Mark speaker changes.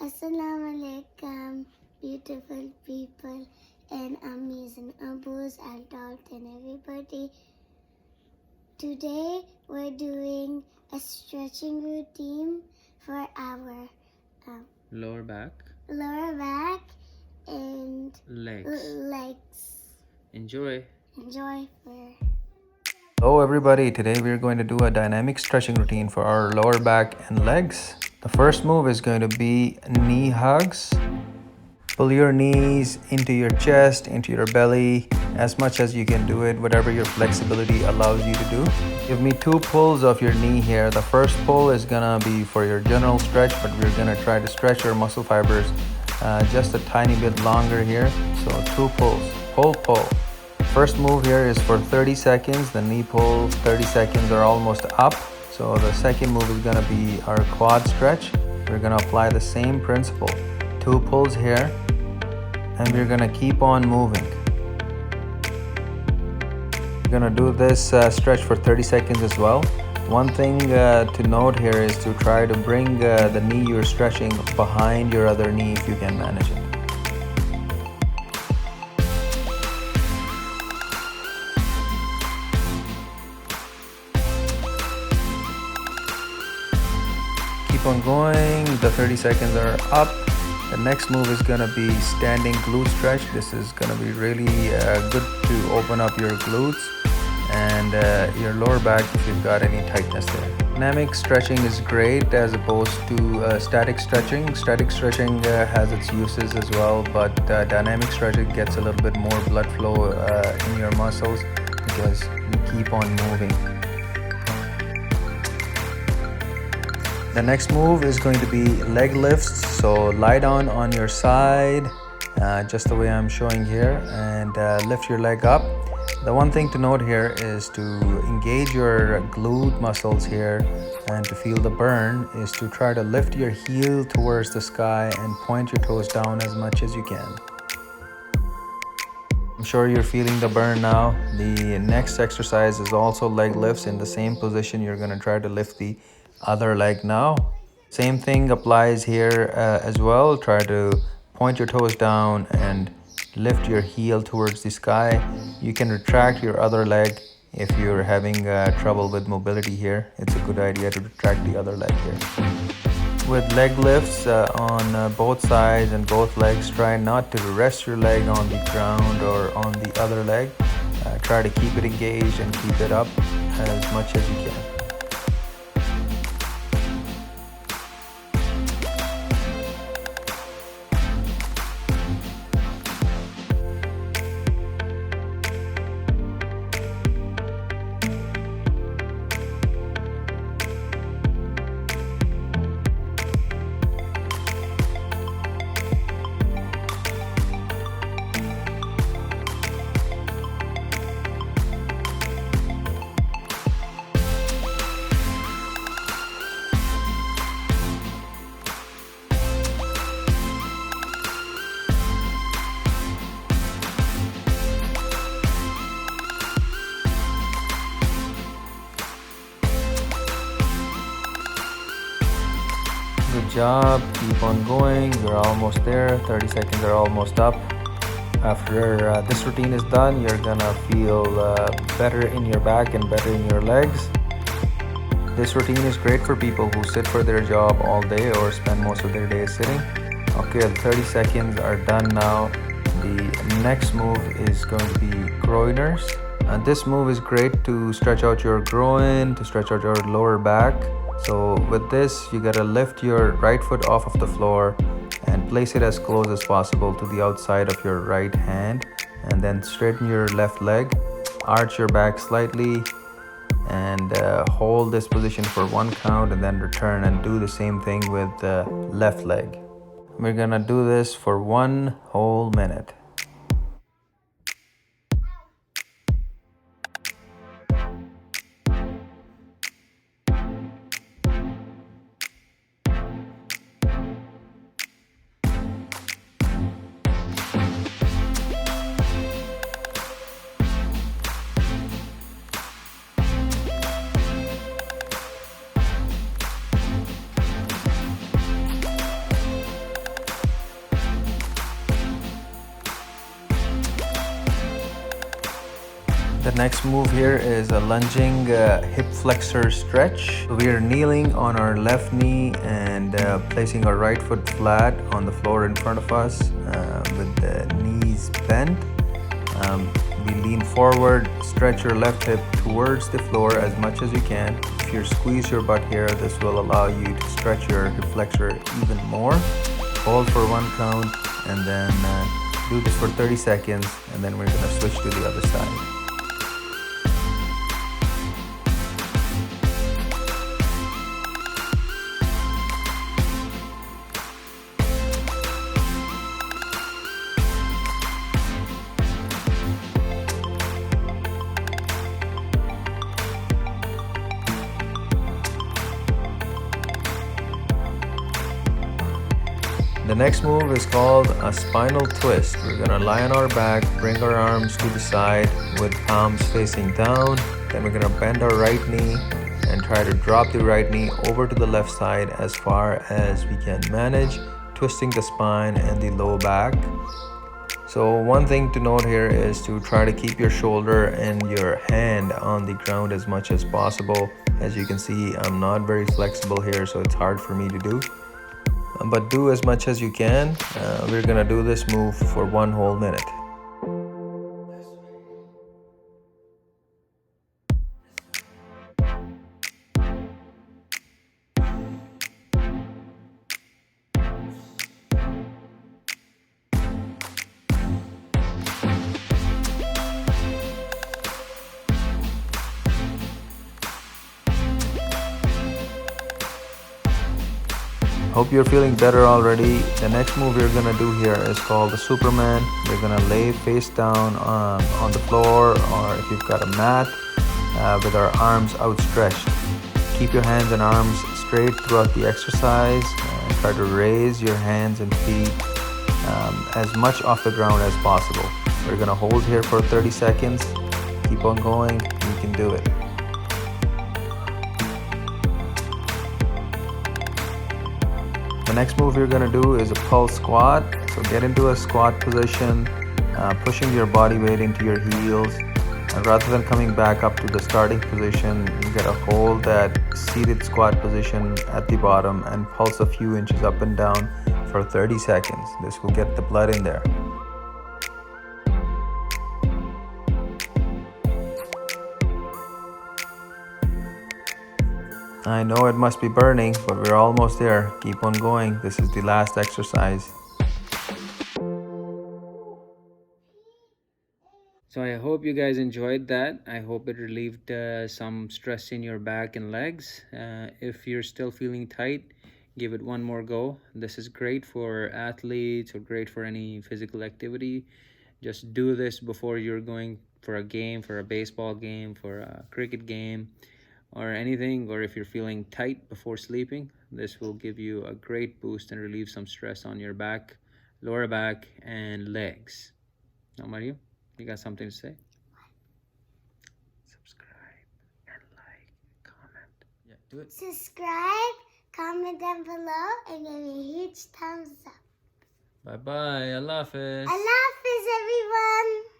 Speaker 1: Assalamu alaikum, beautiful people and amazing Abus, adult and everybody. Today we're doing a stretching routine for our
Speaker 2: Lower back,
Speaker 1: lower back and
Speaker 2: legs. Enjoy.
Speaker 3: Hello everybody, today we're going to do a dynamic stretching routine for our lower back and legs. The first move is going to be knee hugs. Pull your knees into your chest, into your belly, as much as you can do it, whatever your flexibility allows you to do. Give me 2 pulls of your knee here. The first pull is gonna be for your general stretch, but we're gonna try to stretch your muscle fibers just a tiny bit longer here. So 2 pulls, pull. First move here is for 30 seconds. The knee pull, 30 seconds are almost up. So the second move is gonna be our quad stretch. We're gonna apply the same principle. 2 pulls here, and we're gonna keep on moving. We're gonna do this stretch for 30 seconds as well. One thing to note here is to try to bring the knee you're stretching behind your other knee if you can manage it. Keep on going, the 30 seconds are up. The next move is gonna be standing glute stretch. This is gonna be really good to open up your glutes and your lower back if you've got any tightness there. Dynamic stretching is great as opposed to static stretching. Static stretching has its uses as well, but dynamic stretching gets a little bit more blood flow in your muscles because you keep on moving. The next move is going to be leg lifts. So lie down on your side, just the way I'm showing here, and lift your leg up. The one thing to note here is to engage your glute muscles here and to feel the burn is to try to lift your heel towards the sky and point your toes down as much as you can. I'm sure you're feeling the burn now. The next exercise is also leg lifts. In the same position, you're gonna try to lift the other leg now. Same thing applies here as well. Try to point your toes down and lift your heel towards the sky. You can retract your other leg if you're having trouble with mobility here. It's a good idea to retract the other leg here. With leg lifts on both sides and both legs, try not to rest your leg on the ground or on the other leg. Try to keep it engaged and keep it up as much as you can. Good job, keep on going, we're almost there, 30 seconds are almost up. After this routine is done, you're gonna feel better in your back and better in your legs. This routine is great for people who sit for their job all day or spend most of their day sitting. Okay, the 30 seconds are done now. The next move is going to be groiners. And this move is great to stretch out your groin, to stretch out your lower back. So with this, you gotta lift your right foot off of the floor and place it as close as possible to the outside of your right hand, and then straighten your left leg, arch your back slightly, and hold this position for 1 count, and then return and do the same thing with the left leg. We're gonna do this for 1 whole minute. The next move here is a lunging hip flexor stretch. So we are kneeling on our left knee and placing our right foot flat on the floor in front of us with the knees bent. We lean forward, stretch your left hip towards the floor as much as you can. If you squeeze your butt here, this will allow you to stretch your hip flexor even more. Hold for 1 count and then do this for 30 seconds, and then we're going to switch to the other side. The next move is called a spinal twist. We're gonna lie on our back, bring our arms to the side with palms facing down. Then we're gonna bend our right knee and try to drop the right knee over to the left side as far as we can manage, twisting the spine and the low back. So one thing to note here is to try to keep your shoulder and your hand on the ground as much as possible. As you can see, I'm not very flexible here, so it's hard for me to do. But do as much as you can. We're gonna do this move for 1 whole minute. Hope you're feeling better already. The next move we're gonna do here is called the Superman. We're gonna lay face down on the floor, or if you've got a mat, with our arms outstretched. Keep your hands and arms straight throughout the exercise and try to raise your hands and feet as much off the ground as possible. We're gonna hold here for 30 seconds. Keep on going, you can do it. The next move you're going to do is a pulse squat. So get into a squat position, pushing your body weight into your heels. And rather than coming back up to the starting position, you got to hold that seated squat position at the bottom and pulse a few inches up and down for 30 seconds. This will get the blood in there. I know it must be burning, but we're almost there. Keep on going. This is the last exercise.
Speaker 2: So I hope you guys enjoyed that. I hope it relieved some stress in your back and legs. If you're still feeling tight, give it one more go. This is great for athletes or great for any physical activity. Just do this before you're going for a game, for a baseball game, for a cricket game, or anything, or if you're feeling tight before sleeping. This will give you a great boost and relieve some stress on your back, lower back, and legs. Now, Mario, you got something to say? Subscribe and like, comment. Yeah, do it.
Speaker 1: Subscribe, comment down below, and give me a huge thumbs up.
Speaker 2: Bye-bye. Allah Hafiz.
Speaker 1: Allah Hafiz, everyone.